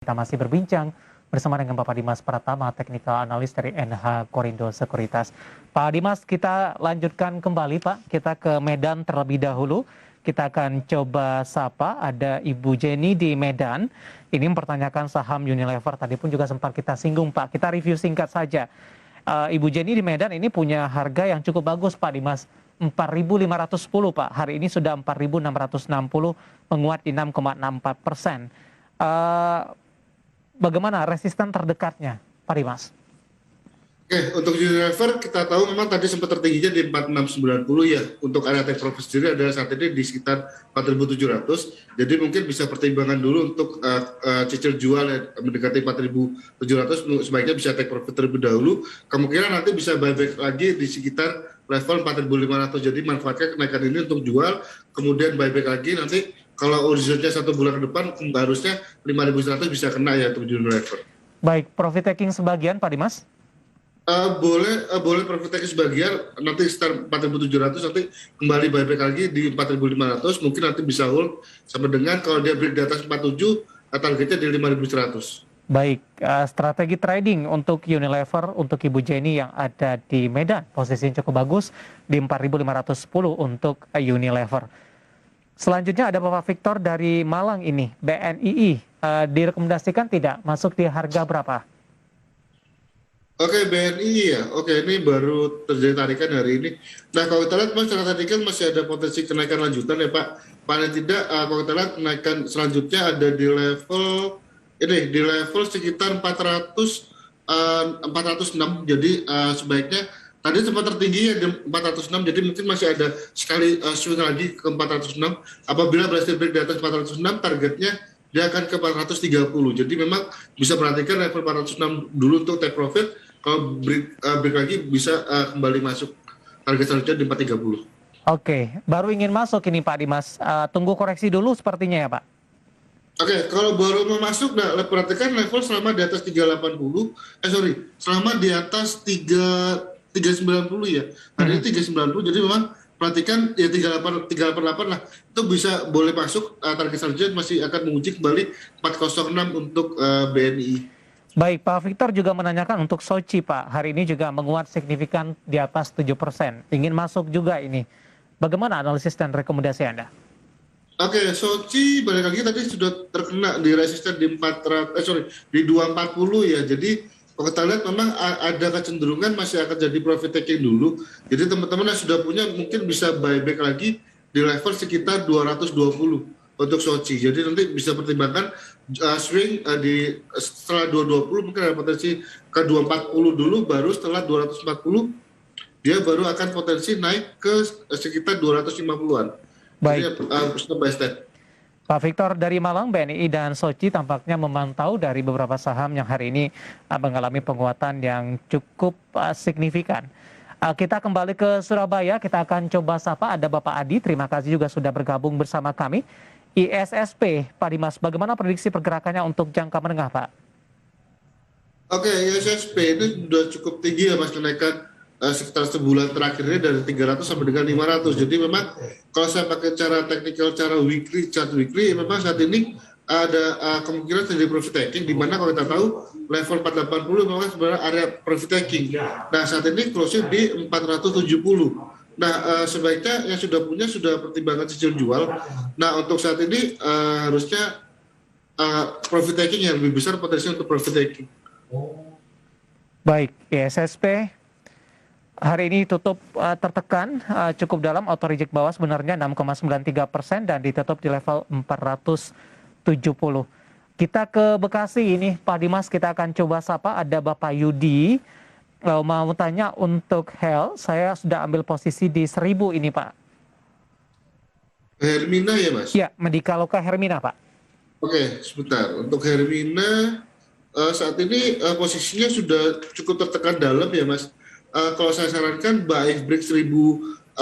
Kita masih berbincang bersama dengan Bapak Dimas Pratama, Technical Analyst dari NH Korindo Sekuritas. Pak Dimas, kita lanjutkan kembali Pak, kita ke Medan terlebih dahulu. Kita akan coba sapa, ada Ibu Jenny di Medan. Ini mempertanyakan saham Unilever, tadi pun juga sempat kita singgung Pak. Kita review singkat saja. Ibu Jenny di Medan ini punya harga yang cukup bagus Pak Dimas. 4.510 Pak, hari ini sudah 4.660, menguat di 6,64%. Bagaimana resisten terdekatnya, Pak Dimas? Oke, untuk Unilever kita tahu memang tadi sempat tertingginya di 4690 ya. Untuk area take profit sendiri adalah saat ini di sekitar 4700. Jadi mungkin bisa pertimbangan dulu untuk cicil jual ya, mendekati 4700, sebaiknya bisa take profit terlebih dahulu. Kemungkinan nanti bisa buyback lagi di sekitar level 4500. Jadi manfaatkan kenaikan ini untuk jual, kemudian buyback lagi nanti. Kalau horizonnya 1 bulan ke depan, harusnya 5.100 bisa kena ya untuk Unilever. Baik, profit taking sebagian Pak Dimas? Boleh profit taking sebagian, nanti sekitar 4.700, nanti kembali buyback lagi di 4.500, mungkin nanti bisa hold sampai dengan kalau dia break di atas 47, targetnya di 5.100. Baik, strategi trading untuk Unilever, untuk Ibu Jenny yang ada di Medan, posisinya cukup bagus di 4.510 untuk Unilever. Selanjutnya ada Bapak Victor dari Malang ini, BNII, direkomendasikan tidak masuk di harga berapa? Oke, BNI ya. Oke, ini baru terjadi tarikan hari ini. Nah, kalau kita lihat Mas, secara tadi kan masih ada potensi kenaikan lanjutan ya Pak. Paling tidak, kalau kita lihat kenaikan selanjutnya ada di level sekitar 406. Jadi sebaiknya tadi sempat tertinggi ya di 406, jadi mungkin masih ada sekali swing lagi ke 406. Apabila berhasil break di atas 406, targetnya dia akan ke 430. Jadi memang bisa perhatikan level 406 dulu untuk take profit. Kalau break lagi bisa kembali masuk target selanjutnya di 430. Oke, baru ingin masuk ini Pak Dimas. Tunggu koreksi dulu sepertinya ya Pak. Oke, kalau baru mau masuk, nah, perhatikan level selama di atas 380, selama di atas 390 ya. Hari ini 390, jadi memang perhatikan ya 388 lah. Itu bisa boleh masuk, target selanjutnya masih akan menguji kembali 406 untuk BNI. Baik, Pak Victor juga menanyakan untuk Soci, Pak. Hari ini juga menguat signifikan di atas 7%. Ingin masuk juga ini. Bagaimana analisis dan rekomendasi Anda? Oke, Soci balik lagi tadi sudah terkena di resisten di 240 ya. Jadi kalau kita lihat memang ada kecenderungan masih akan jadi profit taking dulu. Jadi teman-teman yang sudah punya mungkin bisa buyback lagi di level sekitar 220 untuk Soci. Jadi nanti bisa pertimbangkan swing setelah 220 mungkin ada potensi ke 240 dulu, baru setelah 240 dia baru akan potensi naik ke sekitar 250-an. Baik. Jadi step by step. Pak Victor dari Malang, BNI dan Soci tampaknya memantau dari beberapa saham yang hari ini mengalami penguatan yang cukup signifikan. Kita kembali ke Surabaya, kita akan coba sapa, ada Bapak Adi, terima kasih juga sudah bergabung bersama kami. ISSP, Pak Dimas, bagaimana prediksi pergerakannya untuk jangka menengah, Pak? Oke, ISSP ini sudah cukup tinggi ya Mas, kenaikan sekitar sebulan terakhir ini dari 300 sampai dengan 500. Jadi memang kalau saya pakai cara teknikal, cara chart weekly, memang saat ini ada kemungkinan terjadi profit taking, di mana kalau kita tahu level 480 memang sebenarnya area profit taking. Nah, saat ini closing di 470. Nah, sebaiknya yang sudah punya sudah pertimbangan cicil jual. Nah, untuk saat ini harusnya profit taking yang lebih besar potensi untuk profit taking. Baik, ISSP hari ini tutup tertekan cukup dalam, auto reject bawah sebenarnya 6,93% dan ditutup di level 470. Kita ke Bekasi ini, Pak Dimas, kita akan coba sapa, ada Bapak Yudi. Mau tanya untuk health, saya sudah ambil posisi di 1000 ini Pak. Hermina ya Mas? Ya, Medikaloka Hermina Pak. Oke, sebentar. Untuk Hermina saat ini posisinya sudah cukup tertekan dalam ya Mas. Kalau saya sarankan buy break 1050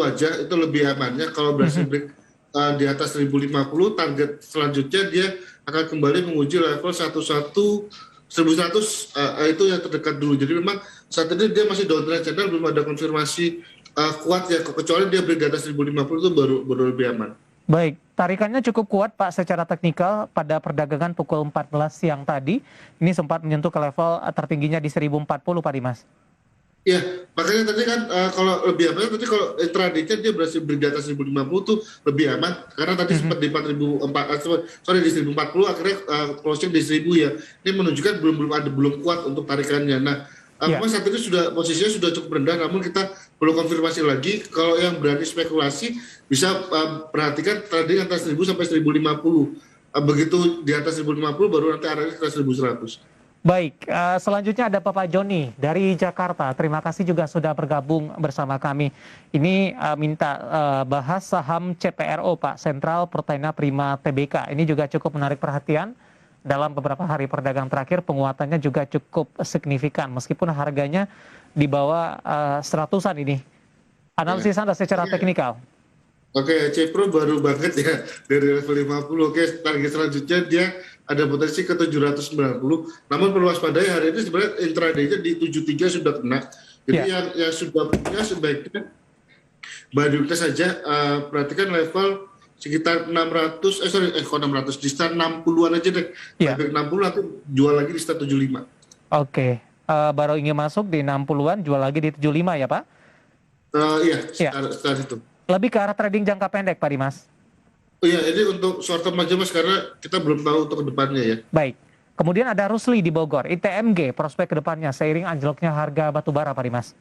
aja, itu lebih amannya. Kalau berhasil break di atas 1050, target selanjutnya dia akan kembali menguji level 1100 itu yang terdekat dulu. Jadi memang saat ini dia masih downtrend channel, belum ada konfirmasi kuat ya, kecuali dia break di atas 1050 itu baru lebih aman. Baik, tarikannya cukup kuat Pak secara teknikal pada perdagangan pukul 14 siang tadi. Ini sempat menyentuh ke level tertingginya di 1040 Pak Dimas. Ya, makanya tadi kan kalau lebih aman, tadi kalau intraday-nya dia berhasil beri di atas 1050 tuh lebih aman, karena tadi sempat di 4004, sorry di 1040, akhirnya closing di 1000 ya. Ini menunjukkan belum kuat untuk tarikannya. Nah, memang saat ini posisinya sudah cukup rendah, namun kita perlu konfirmasi lagi. Kalau yang berani spekulasi bisa perhatikan trading antara 1000 sampai 1050. Begitu di atas 1050 baru nanti arahnya ke 1100. Baik, selanjutnya ada Bapak Joni dari Jakarta. Terima kasih juga sudah bergabung bersama kami. Ini minta bahas saham CPRO Pak, Sentral Pertamina Prima Tbk. Ini juga cukup menarik perhatian. Dalam beberapa hari perdagangan terakhir penguatannya juga cukup signifikan meskipun harganya di bawah 100-an ini. Analisis Anda secara teknikal. Oke, Cepro baru banget ya dari level 50. Oke, target selanjutnya dia ada potensi ke 790. Namun perlu waspadai hari ini sebenarnya intraday-nya di 73 sudah kena. Jadi yang sudah punya sebaiknya badutnya saja perhatikan level sekitar 600 kok 600 di start 60-an aja deh. Sampai 60 nanti jual lagi di start 75. Oke, baru ingin masuk di 60-an jual lagi di 75 ya Pak? Iya, start itu. Lebih ke arah trading jangka pendek Pak Dimas. Iya, ini untuk short term aja Mas, karena kita belum tahu untuk kedepannya ya. Baik. Kemudian ada Rusli di Bogor, ITMG, prospek kedepannya seiring anjloknya harga batubara Pak Dimas.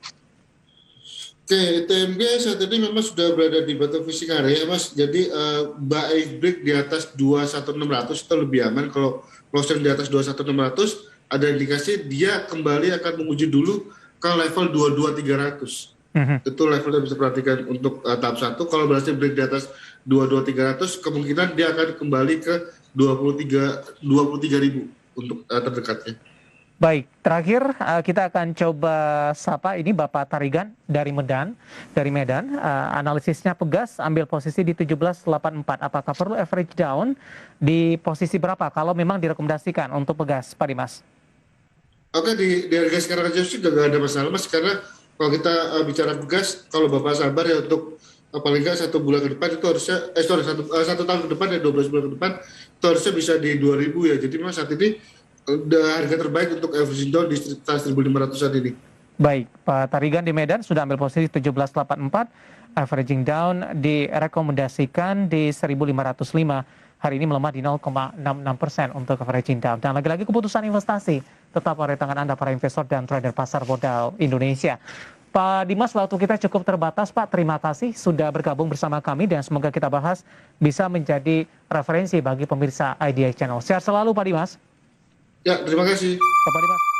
Oke, ITMG saat ini memang sudah berada di bottom fishing area Mas. Jadi buy break di atas 21600 itu lebih aman. Kalau closing di atas 21600 ada indikasi dia kembali akan menguji dulu ke level 22300. Itu levelnya bisa perhatikan untuk tahap 1. Kalau berhasil break di atas 22300, kemungkinan dia akan kembali ke 23.000 untuk terdekatnya. Baik, terakhir kita akan coba sapa ini Bapak Tarigan dari Medan. Analisisnya Pegas ambil posisi di 1784. Apakah perlu average down di posisi berapa kalau memang direkomendasikan untuk Pegas, Pak Dimas? Oke, di harga sekarang aja sudah nggak ada masalah Mas, karena kalau kita bicara Pegas, kalau Bapak sabar ya untuk paling nggak 1 bulan ke depan itu harusnya, satu tahun ke depan ya 12 bulan ke depan itu harusnya bisa di 2000 ya. Jadi memang saat ini harga terbaik untuk averaging down di sekitar 1.500-an ini. Baik, Pak Tarigan di Medan sudah ambil posisi 1784, averaging down direkomendasikan di 1.505. Hari ini melemah di 0,66% untuk averaging down. Dan lagi-lagi keputusan investasi tetap ada di tangan Anda para investor dan trader pasar modal Indonesia. Pak Dimas, waktu kita cukup terbatas Pak. Terima kasih sudah bergabung bersama kami dan semoga kita bahas bisa menjadi referensi bagi pemirsa IDX Channel. Sehat selalu Pak Dimas. Ya, terima kasih. Bapak Dimas.